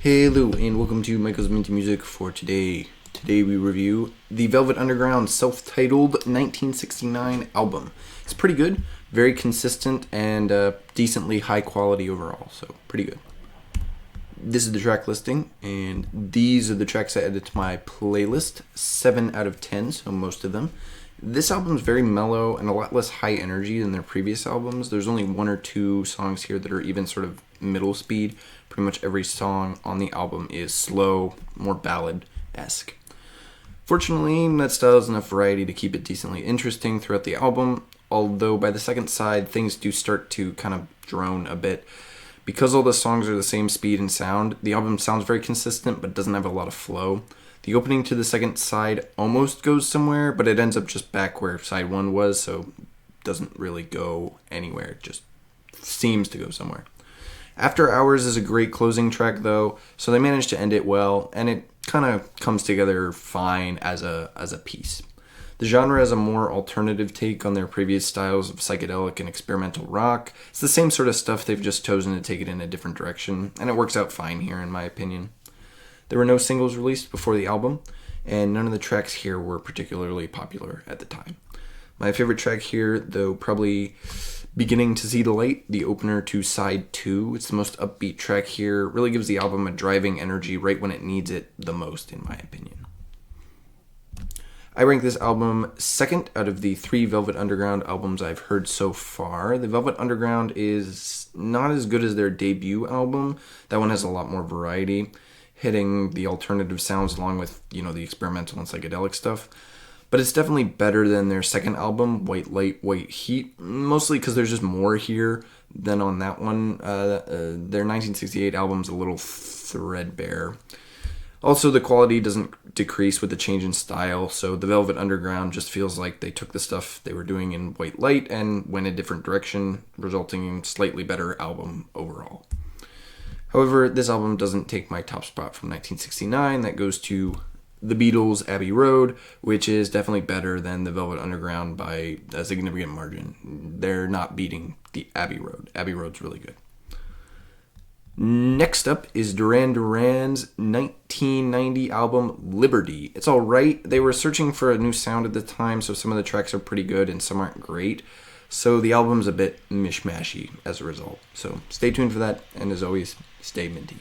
Hello and welcome to Michael's Minty Music for today. Today we review the Velvet Underground self-titled 1969 album. It's pretty good, very consistent, and decently high quality overall, so pretty good. This is the track listing, and these are the tracks I added to my playlist. 7 out of 10, so most of them. This album is very mellow and a lot less high energy than their previous albums. There's only 1 or 2 songs here that are even sort of middle speed. Pretty much every song on the album is slow, more ballad-esque. Fortunately, that style has enough variety to keep it decently interesting throughout the album, although by the second side, things do start to kind of drone a bit. Because all the songs are the same speed and sound, the album sounds very consistent but doesn't have a lot of flow. The opening to the second side almost goes somewhere, but it ends up just back where side 1 was, so it doesn't really go anywhere. It just seems to go somewhere. After Hours is a great closing track, though, so they managed to end it well, and it kind of comes together fine as a piece. The genre has a more alternative take on their previous styles of psychedelic and experimental rock. It's the same sort of stuff, they've just chosen to take it in a different direction, and it works out fine here in my opinion. There were no singles released before the album, and none of the tracks here were particularly popular at the time. My favorite track here, though, probably Beginning to See the Light, the opener to side 2. It's the most upbeat track here. Really gives the album a driving energy right when it needs it the most, in my opinion. I rank this album second out of the 3 Velvet Underground albums I've heard so far. The Velvet Underground is not as good as their debut album. That one has a lot more variety, hitting the alternative sounds along with, the experimental and psychedelic stuff. But it's definitely better than their second album, White Light, White Heat, mostly because there's just more here than on that one. Their 1968 album's a little threadbare. Also, the quality doesn't decrease with the change in style, so the Velvet Underground just feels like they took the stuff they were doing in White Light and went a different direction, resulting in a slightly better album overall. However, this album doesn't take my top spot from 1969. That goes to The Beatles' Abbey Road, which is definitely better than the Velvet Underground by a significant margin. They're not beating the Abbey Road. Abbey Road's really good. Next up is Duran's 1990 album Liberty. It's alright. They were searching for a new sound at the time, so some of the tracks are pretty good and some aren't great. So the album's a bit mishmashy as a result. So stay tuned for that, and as always, stay minty.